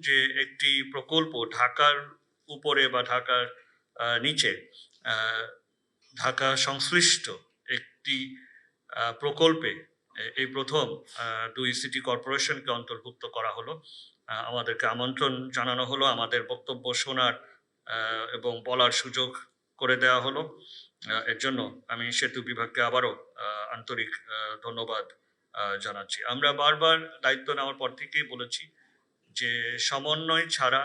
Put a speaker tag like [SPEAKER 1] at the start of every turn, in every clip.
[SPEAKER 1] যে একটি প্রকল্প ঢাকার উপরে বা ঢাকার নিচে ঢাকা সংশ্লিষ্ট একটি প্রকল্পে এই প্রথম 2 সিটি কর্পোরেশনকে অন্তর্ভুক্ত করা হলো। আমাদেরকে আমন্ত্রণ জানানো হলো, আমাদের বক্তব্য শোনার এবং বলার সুযোগ করে দেওয়া হলো। এর জন্য আমি সেতু বিভাগকে আবারও আন্তরিক ধন্যবাদ জানাচ্ছি। আমরা বারবার দায়িত্ব নেওয়ার পর থেকেই বলেছি যে সমন্বয় ছাড়া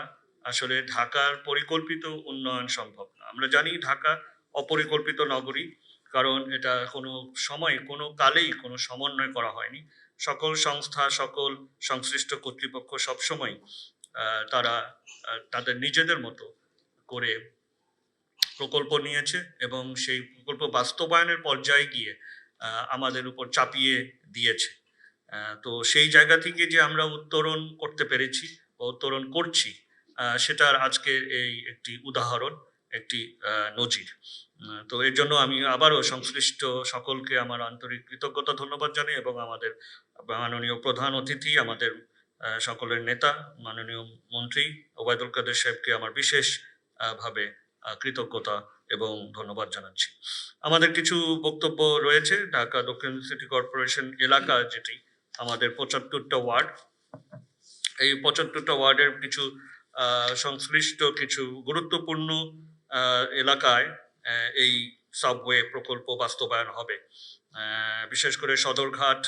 [SPEAKER 1] আসলে ঢাকার পরিকল্পিত উন্নয়ন সম্ভব না। আমরা জানি ঢাকা অপরিকল্পিত নগরী, কারণ এটা কোনো সময় কোনো কালেই কোনো সমন্বয় করা হয়নি। সকল সংস্থা, সকল সংশ্লিষ্ট কর্তৃপক্ষ সবসময় তারা তাদের নিজেদের মতো করে প্রকল্প নিয়েছে এবং সেই প্রকল্প বাস্তবায়নের পর্যায়ে গিয়ে আমাদের উপর চাপিয়ে দিয়েছে। তো সেই জায়গা থেকে যে আমরা উত্তরণ করতে পেরেছি বা উত্তরণ করছি, সেটার আজকের এই একটি উদাহরণ, একটি নজির। তো এর জন্য আমি আবারও সংশ্লিষ্ট সকলকে আমার আন্তরিক কৃতজ্ঞতা ধন্যবাদ জানাই এবং আমাদের মাননীয় প্রধান অতিথি, আমাদের সকলের নেতা মাননীয় মন্ত্রী ওবায়দুল কাদের সাহেবকে আমার বিশেষ ভাবে কৃতজ্ঞতা এবং ধন্যবাদ জানাচ্ছি। আমাদের কিছু বক্তব্য রয়েছে। ঢাকা দক্ষিণ সিটি কর্পোরেশন এলাকা, যেটি আমাদের 75টা ওয়ার্ড, এই 75টা ওয়ার্ডের কিছু সংশ্লিষ্ট কিছু গুরুত্বপূর্ণ এলাকায় এই সাবওয়ে প্রকল্প বাস্তবায়ন হবে। বিশেষ করে সদরঘাট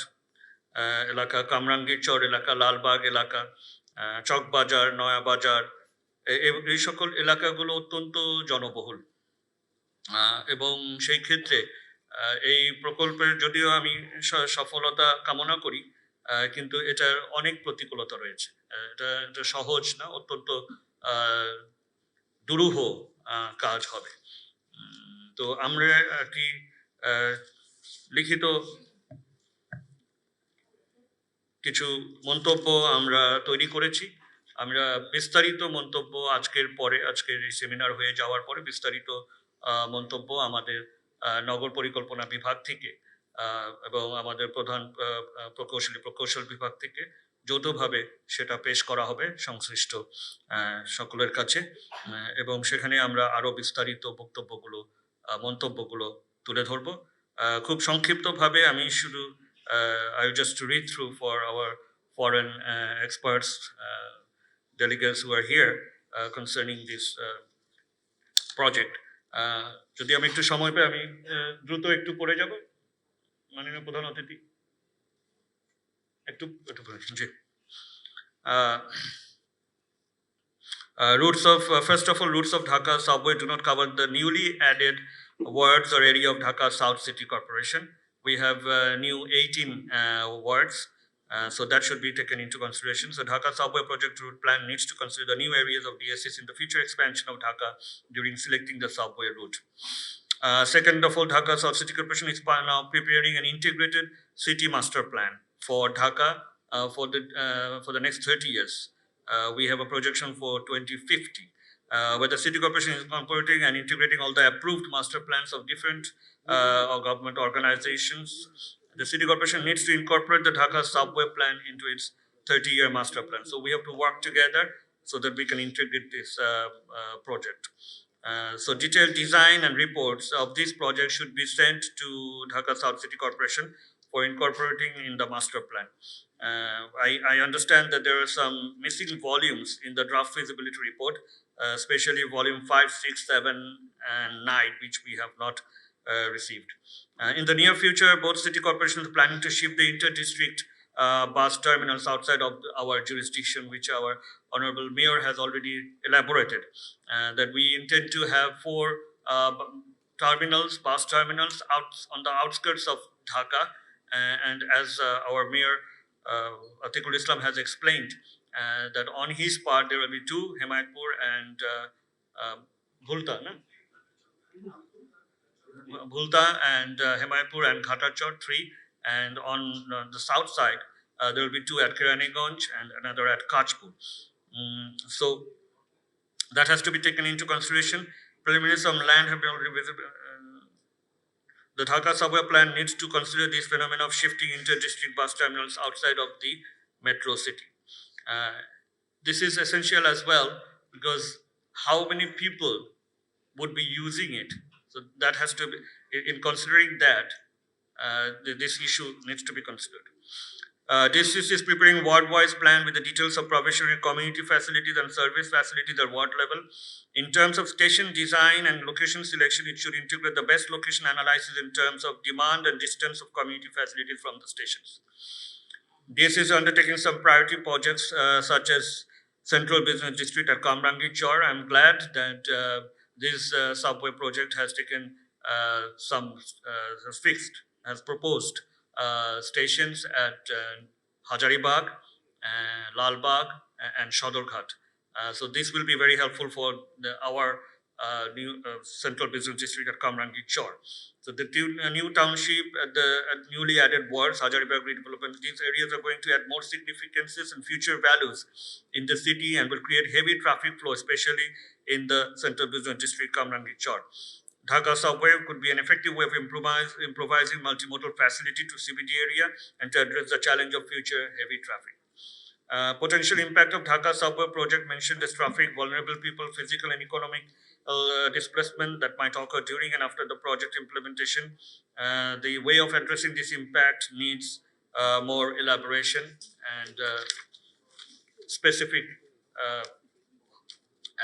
[SPEAKER 1] এলাকা, কামরাঙ্গীরচর এলাকা, লালবাগ এলাকা, চকবাজার, নয়াবাজার, এই সকল এলাকাগুলো অত্যন্ত জনবহুল এবং সেই ক্ষেত্রে এই প্রকল্পের যদিও আমি সফলতা কামনা করি, কিন্তু এটার অনেক প্রতিকূলতা রয়েছে। এটা সহজ না, অত্যন্ত দুরূহ কাজ হবে। তো আমরা একটি লিখিত কিছু মন্তব্য আমরা তৈরি করেছি। আমরা বিস্তারিত মন্তব্য আজকের এই সেমিনার হয়ে যাওয়ার পরে বিস্তারিত মন্তব্য আমাদের নগর পরিকল্পনা বিভাগ থেকে এবং আমাদের প্রধান প্রকৌশল বিভাগ থেকে যৌথভাবে সেটা পেশ করা হবে সংশ্লিষ্ট সকলের কাছে, এবং সেখানে আমরা আরো বিস্তারিত মন্তব্যগুলো তুলে ধরবো। খুব সংক্ষিপ্তভাবে আমি শুধু I would just to read through for our foreign experts, delegates who are here concerning this project. যদি আমি একটু সময় পাই আমি দ্রুত একটু পড়ে যাব। মাননীয় প্রধান অতিথি একটু জি। First of all, routes of Dhaka subway do not cover the newly added wards or area of Dhaka South City Corporation. We have new 18 wards, so that should be taken into consideration. So Dhaka subway project route plan needs to consider the new areas of DSS in the future expansion of Dhaka during selecting the subway route. Second of all, Dhaka South City Corporation is now preparing an integrated city master plan for Dhaka for the next 30 years. We have a projection for 2050, where the city corporation is incorporating and integrating all the approved master plans of different government organizations. The city corporation needs to incorporate the Dhaka subway plan into its 30-year master plan. So we have to work together so that we can integrate this project. So detailed design and reports of this project should be sent to Dhaka South City Corporation for incorporating in the master plan. I understand that there are some missing volumes in the draft feasibility report, especially volume 5, 6, 7, and 9, which we have not received. In the near future, both city corporations are planning to shift the inter-district bus terminals outside of our jurisdiction, which our Honorable Mayor has already elaborated, that we intend to have 4 bus terminals out on the outskirts of Dhaka, and as our Mayor Atiqul Islam has explained, that on his part there will be 2, Hemayatpur and Bhulta and Hemayatpur and Ghatachor 3, and on the south side there will be 2 at Kiraniganj and another at Kachpur. So that has to be taken into consideration. Preliminary some land have been already visible. The Dhaka subway plan needs to consider this phenomenon of shifting inter-district bus terminals outside of the metro city. this is essential as well, because how many people would be using it? So that has to be, in considering that, this issue needs to be considered. DCC is preparing ward-wise plan with the details of provisioning community facilities and service facilities at ward level. In terms of station design and location selection, it should integrate the best location analysis in terms of demand and distance of community facilities from the stations. DCC is undertaking some priority projects such as Central Business District at Kamrangi Chor. I'm glad that this subway project has taken has proposed stations at Hajaribagh, Lalbagh, and Shodorghat. So this will be very helpful for our new Central Business District at Kamrangi Chor. So the new township at newly added wards, Hajaribagh redevelopment, these areas are going to add more significances and future values in the city and will create heavy traffic flow, especially in the Central Business District, Kamrangi Chor. Dhaka subway could be an effective way of improvising multimodal facility to CBD area and to address the challenge of future heavy traffic. Potential impact of Dhaka subway project mentioned as traffic, vulnerable people, physical and economic displacement that might occur during and after the project implementation. The way of addressing this impact needs more elaboration and specific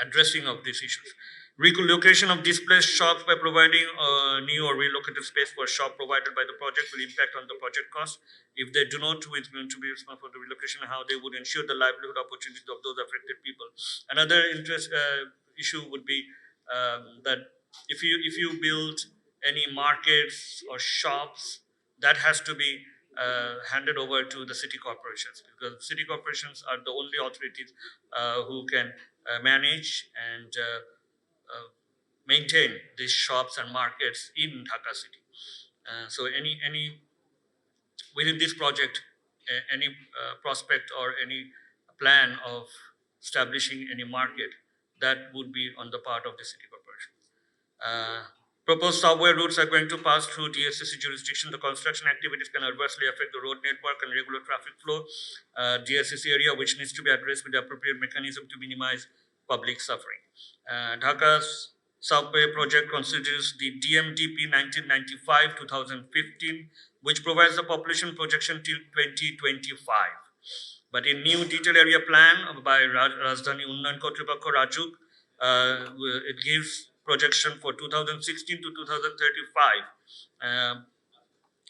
[SPEAKER 1] addressing of these issues. Relocation of displaced shops by providing new or relocated space for shop provided by the project will impact on the project cost. If they do not, who is going to be responsible for the relocation, how they would ensure the livelihood opportunities of those affected people. Another issue would be that if you build any markets or shops, that has to be handed over to the city corporations, because city corporations are the only authorities who can manage and maintain these shops and markets in Dhaka city. So any within this project, any prospect or any plan of establishing any market, that would be on the part of the city corporation. Proposed subway routes are going to pass through DSCC jurisdiction. The construction activities can adversely affect the road network and regular traffic flow. DSCC area, which needs to be addressed with the appropriate mechanism to minimize public suffering. Dhaka's subway project considers the DMDP 1995-2015, which provides the population projection till 2025. But in new detailed area plan by Rajdhani Unnayan Kortripaksh Rajuk, it gives projection for 2016 to 2035.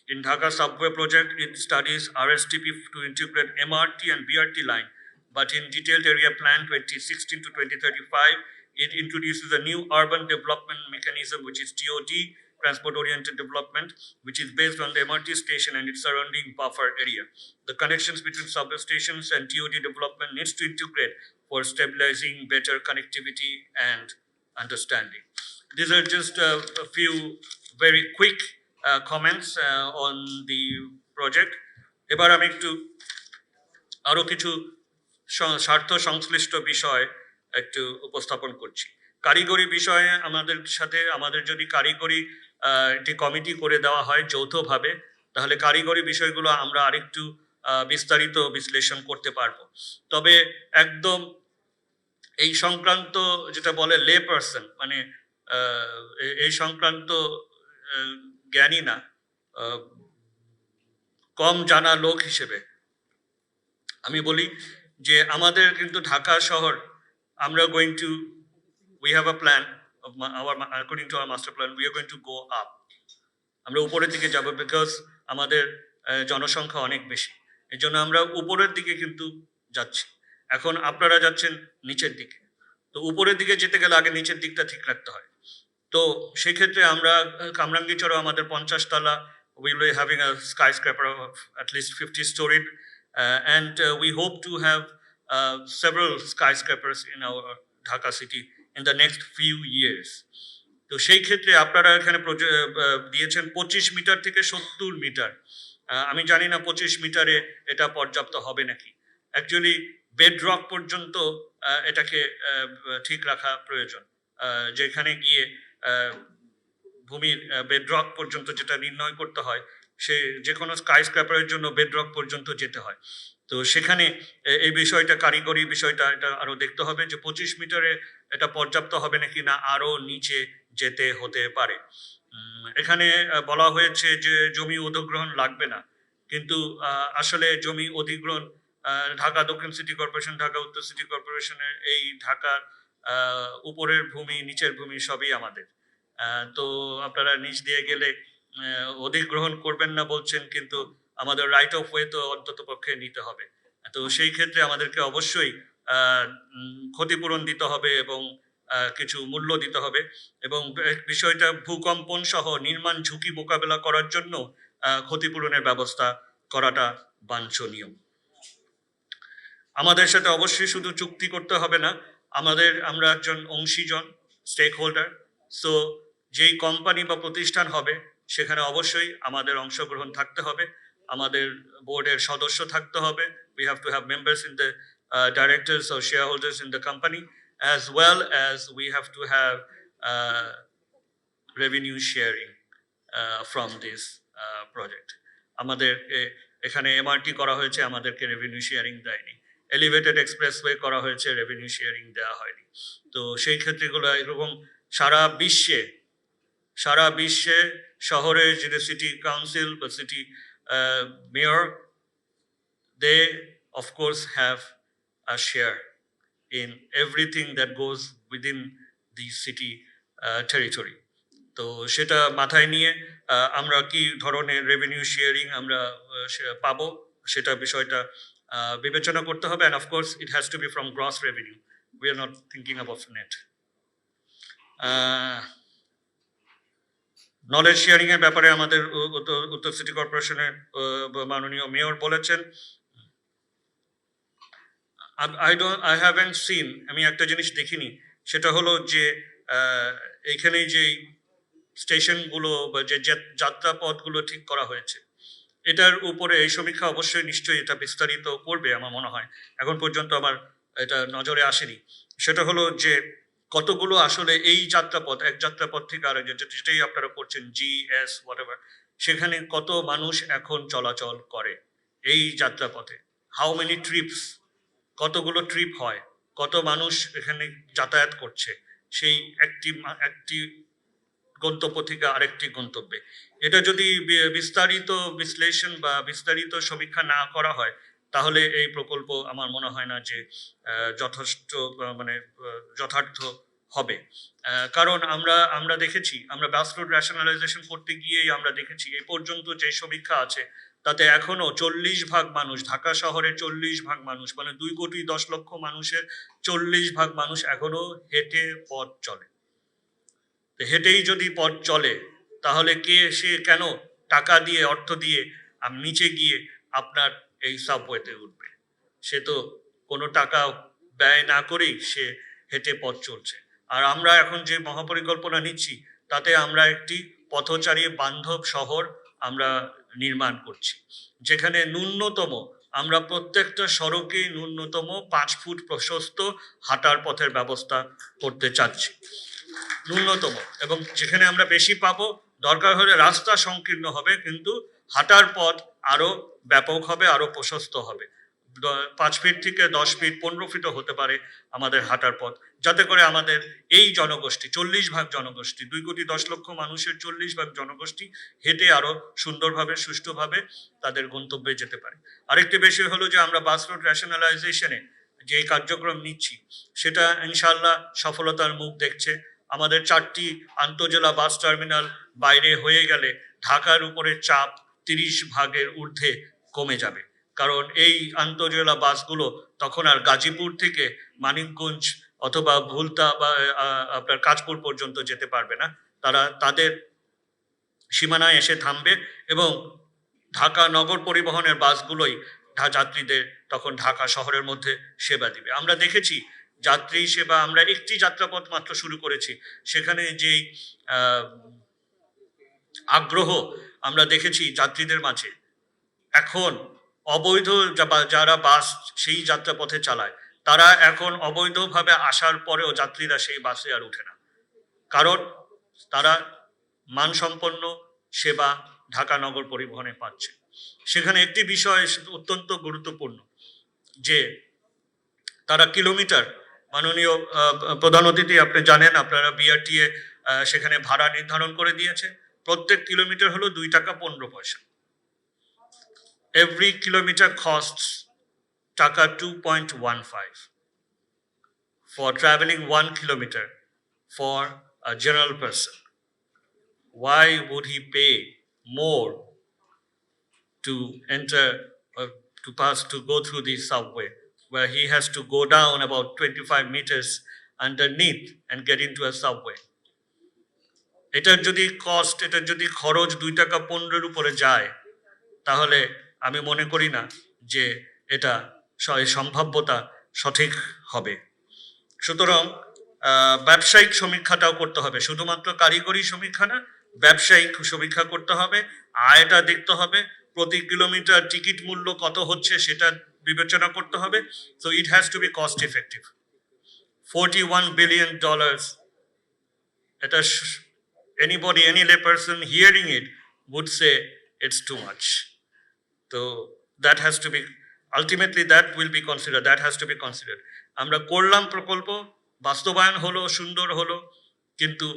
[SPEAKER 1] In Dhaka subway project, it studies RSTP to integrate MRT and BRT line. But in detailed area plan 2016 to 2035, it introduces a new urban development mechanism, which is TOD, transport-oriented development, which is based on the MRT station and its surrounding buffer area. The connections between subway stations and TOD development needs to integrate for stabilizing better connectivity and understanding. These are just a few very quick comments on the project. এবার আমি একটু আরো কিছু স্বার্থ সংশ্লিষ্ট বিষয় একটু উপস্থাপন করছি। কারিগরি বিষয়ে আমাদের যদি কারিগরি একটি কমিটি করে দেওয়া হয় যৌথভাবে, তাহলে কারিগরি বিষয়গুলো আমরা আরেকটু বিস্তারিত বিশ্লেষণ করতে পারবো। তবে একদম এই সংক্রান্ত যেটা বলে লে পার্সন, মানে এই সংক্রান্ত জ্ঞানী না, কম জানা লোক হিসেবে আমি বলি যে আমাদের কিন্তু ঢাকা শহর, আমরা we have a plan of according to our master plan, we are going to go up. আমরা উপরের দিকে যাব, বিকজ আমাদের জনসংখ্যা অনেক বেশি, এই জন্য আমরা উপরের দিকে কিন্তু যাচ্ছি। এখন আপনারা যাচ্ছেন নিচের দিকে, তো উপরের দিকে যেতে গেলে আগে নিচের দিকটা ঠিক রাখতে হয়। তো সেক্ষেত্রে আমরা কামরাঙ্গীচরে আমাদের 50 তলা, we will be having a skyscraper of at least 50 storied, and we hope to have several skyscrapers in our Dhaka city in the next few years. তো সেই ক্ষেত্রে আপনারা এখানে দিয়েছেন 25 মিটার থেকে 70 মিটার। আমি জানি না 25 মিটারে এটা পর্যাপ্ত হবে নাকি। অ্যাকচুয়ালি বেডরক পর্যন্ত এটাকে ঠিক রাখা প্রয়োজন, যেখানে গিয়ে ভূমির বেডরক পর্যন্ত যেটা নির্ণয় করতে হয়, সে যে কোনো স্কাইস্ক্র্যাপারের জন্য বেডরক পর্যন্ত যেতে হয়। তো সেখানে এই বিষয়টা, কারিগরি বিষয়টা এটা আরো দেখতে হবে যে 25 মিটারে এটা পর্যাপ্ত হবে নাকি, না আরো নিচে যেতে হতে পারে। এখানে বলা হয়েছে যে জমি অধিগ্রহণ লাগবে না, কিন্তু আসলে জমি অধিগ্রহণ ঢাকা দক্ষিণ সিটি কর্পোরেশন, ঢাকা উত্তর সিটি কর্পোরেশনের এই ঢাকার উপরের ভূমি নিচের ভূমি সবই আমাদের। তো আপনারা নিচ দিয়ে গেলে অধিগ্রহণ করবেন না বলছেন, কিন্তু আমাদের রাইট অফ ওয়ে তো অন্তত পক্ষে নিতে হবে। তো সেই ক্ষেত্রে আমাদেরকে অবশ্যই ক্ষতিপূরণ দিতে হবে এবং কিছু মূল্য দিতে হবে, এবং বিষয়টা ভূকম্পন সহ নির্মাণ ঝুঁকি মোকাবেলা করার জন্য ক্ষতিপূরণের ব্যবস্থা করাটা বাঞ্ছনীয়। আমাদের সাথে অবশ্যই শুধু চুক্তি করতে হবে না, আমরা একজন অংশীজন, স্টেক হোল্ডার। সো যেই কোম্পানি বা প্রতিষ্ঠান হবে সেখানে অবশ্যই আমাদের অংশগ্রহণ থাকতে হবে, আমাদের বোর্ডের সদস্য থাকতে হবে। We have to have members in the directors or shareholders in the company, as well as we have to have revenue sharing from this project. আমাদের এখানে এমআরটি করা হয়েছে, আমাদেরকে রেভিনিউ শেয়ারিং দেয়নি। এলিভেটেড এক্সপ্রেসওয়ে করা হয়েছে, রেভিনিউ শেয়ারিং দেওয়া হয়নি। তো সেই ক্ষেত্রেগুলো এরকম সারা বিশ্বে শহরের যে সিটি কাউন্সিল বা city mayor, they of course have a share in everything that goes within the city territory. তো সেটা মাথায় নিয়ে আমরা কি ধরনের রেভিনিউ শেয়ারিং আমরা পাবো সেটা বিষয়টা বিবেচনা করতে হবে, and of course it has to be from gross revenue. We are not thinking about net. Knowledge sharing এর ব্যাপারে আমাদের উত্তর সিটি কর্পোরেশনের মাননীয় মেয়র বলেছেন, I haven't seen, আমি একটা জিনিস দেখিনি, সেটা হলো যে এখানে যে স্টেশনগুলো বা যে যাত্রাপথগুলো ঠিক করা হয়েছে, এটার উপরে এই সমীক্ষা অবশ্যই নিশ্চয়ই এটা বিস্তারিত করবে আমার মনে হয়। এখন পর্যন্ত আমার এটা নজরে আসেনি। সেটা হলো যে কতগুলো আসলে এই যাত্রাপথ, এক যাত্রাপথ থেকে আরেক, যেটাই আপনারা করছেন GS whatever, সেখানে কত মানুষ এখন চলাচল করে এই যাত্রাপথে, হাউ মেনি ট্রিপস, কতগুলো ট্রিপ হয়, কত মানুষ এখানে যাতায়াত করছে সেই একটি গন্তব্য থেকে আরেকটি গন্তব্যে। এটা যদি বিস্তারিত বিশ্লেষণ বা বিস্তারিত সমীক্ষা না করা হয়, তাহলে এই প্রকল্প আমার মনে হয় না যে যথেষ্ট যথার্থ হবে। কারণ আমরা দেখেছি, আমরা বাস রুট রেশনালাইজেশন করতে গিয়েই আমরা দেখেছি এই পর্যন্ত যে সমীক্ষা আছে তাতে এখনো 40% মানুষ, ঢাকা শহরে 40% মানুষ, মানে 2,10,00,000 মানুষের 40% মানুষ এখনো হেঁটে পথ চলে। হেঁটেই যদি পথ চলে, তাহলে সে কেন টাকা দিয়ে, অর্থ দিয়ে নিচে গিয়ে আপনার এই সাবওয়েতে উঠবে? সে তো কোনো টাকা ব্যয় না করেই সে হেঁটে পথ চলছে। আর আমরা এখন যে মহাপরিকল্পনা নিচ্ছি তাতে আমরা একটি পথচারী বান্ধব শহর আমরা নির্মাণ করছি, যেখানে ন্যূনতম আমরা প্রত্যেকটা সড়কে ন্যূনতম 5 ফুট প্রশস্ত হাঁটার পথের ব্যবস্থা করতে চাচ্ছি, ন্যূনতম। এবং যেখানে আমরা বেশি পাবো, দরকার হলে রাস্তা সংকীর্ণ হবে, কিন্তু হাঁটার পথ আরো ব্যাপক হবে, আরো প্রশস্ত হবে। 5 ফিট থেকে 10 ফিট 15 ফিটও হতে পারে আমাদের হাঁটার পথ, যাতে করে আমাদের এই জনগোষ্ঠী, 40% জনগোষ্ঠী, 2,10,00,000 মানুষের 40% জনগোষ্ঠী হেঁটে আরো সুন্দরভাবে, সুষ্ঠুভাবে তাদের গন্তব্যে যেতে পারে। আরেকটি বিষয় হলো যে আমরা বাস রুট রেশনালাইজেশনে যে কার্যক্রম নিচ্ছি সেটা ইনশাআল্লাহ সফলতার মুখ দেখছে। আমাদের 4টি আন্তঃজেলা বাস টার্মিনাল বাইরে হয়ে গেলে ঢাকার উপরে চাপ 30% ঊর্ধ্বে কমে যাবে, কারণ এই আন্তঃজেলা বাসগুলো তখন আর গাজীপুর থেকে মানিকগঞ্জ অথবা ভুলতা বা আপনার কাঁচপুর পর্যন্ত যেতে পারবে না। তারা তাদের সীমানায় এসে থামবে এবং ঢাকা নগর পরিবহনের বাসগুলোই যাত্রীদের তখন ঢাকা শহরের মধ্যে সেবা দিবে। আমরা দেখেছি যাত্রী সেবা, আমরা একটি যাত্রাপথ মাত্র শুরু করেছি, সেখানে যেই আগ্রহ আমরা দেখেছি যাত্রীদের মাঝে, এখন অবৈধ যারা বাস সেই যাত্রাপথে চালায় তারা এখন অবৈধভাবে আসার পরেও যাত্রীরা সেই বাসে আর উঠে না, কারণ তারা মানসম্পন্ন সেবা ঢাকা নগর পরিবহনে পাচ্ছে। সেখানে একটি বিষয় অত্যন্ত গুরুত্বপূর্ণ, যে তারা কিলোমিটার, মাননীয় প্রধান অতিথি আপনি জানেন, আপনারা বিআরটিএ সেখানে ভাড়া নির্ধারণ করে দিয়েছে, প্রত্যেক কিলোমিটার হলো 2 টাকা 15 পয়সা। Every kilometer costs টাকা 2.15 for traveling 1 kilometer for a general person. Why would he pay more to enter to go through the subway, where he has to go down about 25 meters underneath and get into a subway? এটার যদি cost, এটার যদি খরচ 2 টাকা 15 উপরে যায়, তাহলে আমি মনে করি না যে এটা সম্ভাব্যতা সঠিক হবে। সুতরাং ব্যবসায়িক সমীক্ষাটাও করতে হবে, শুধুমাত্র কারিগরি সমীক্ষা না, ব্যবসায়িক সমীক্ষা করতে হবে, আয়টা দেখতে হবে, প্রতি কিলোমিটার টিকিট মূল্য কত হচ্ছে সেটা বিবেচনা করতে হবে। So it has to be cost effective. $41 billion, এটা anybody, any lay person hearing it would say it's too much. So that has to be, ultimately that will be considered, that has to be considered. আমরা করলাম প্রকল্প, বাস্তবায়ন হলো, সুন্দর হলো, কিন্তু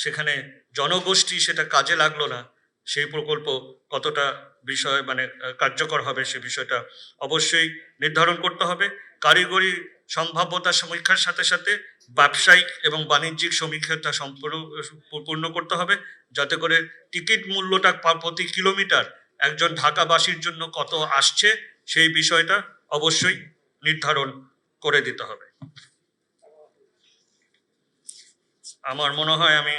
[SPEAKER 1] সেখানে জনগোষ্ঠী সেটা কাজে লাগলো না, সেই প্রকল্প কতটা বিষয় মানে কার্যকর হবে সে বিষয়টা অবশ্যই নির্ধারণ করতে হবে। কারিগরি সম্ভাব্যতা সমীক্ষার সাথে সাথে ব্যবসায়িক এবং বাণিজ্যিক সমীক্ষাটা সম্পূর্ণ করতে হবে, যাতে করে টিকিট মূল্যটা প্রতি কিলোমিটার একজন ঢাকাবাসীর জন্য কত আসছে সেই বিষয়টা অবশ্যই নির্ধারণ করে দিতে হবে। আমার মনে হয় আমি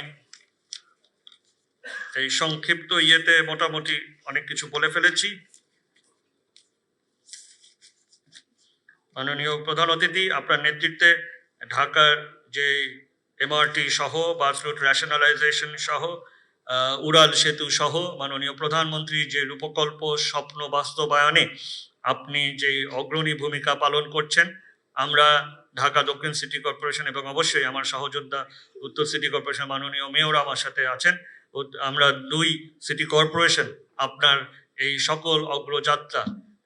[SPEAKER 1] এই সংক্ষিপ্ত ইয়েতে মোটামুটি অনেক কিছু বলে ফেলেছি। মাননীয় প্রধান অতিথি, আপনার নেতৃত্বে ঢাকার যে এমআরটি সহ, বাস রুট রেশনালাইজেশন সহ, উড়াল সেতু সহ মাননীয় প্রধানমন্ত্রী যে রূপকল্প স্বপ্ন বাস্তবায়নে আপনি যে অগ্রণী ভূমিকা পালন করছেন, আমরা ঢাকা দক্ষিণ সিটি কর্পোরেশন এবং অবশ্যই আমার সহযোদ্ধা উত্তর সিটি কর্পোরেশন মাননীয় মেয়র আমার সাথে আছেন, আমরা 2 সিটি কর্পোরেশন আপনার এই সকল অগ্রযাত্রা,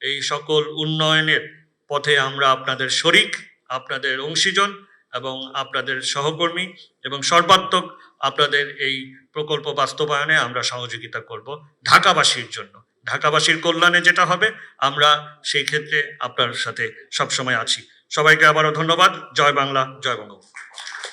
[SPEAKER 1] এই সকল উন্নয়নের পথে আমরা আপনাদের শরিক, আপনাদের অংশীজন এবং আপনাদের সহকর্মী, এবং সর্বাত্মক আপনাদের এই প্রকল্প বাস্তবায়নে আমরা সহযোগিতা করব ঢাকাবাসীর জন্য। ঢাকাবাসীর কল্যাণে যেটা হবে আমরা সেই ক্ষেত্রে আপনার সাথে সবসময় আছি। সবাইকে আবারও ধন্যবাদ। জয় বাংলা, জয় বঙ্গবন্ধু।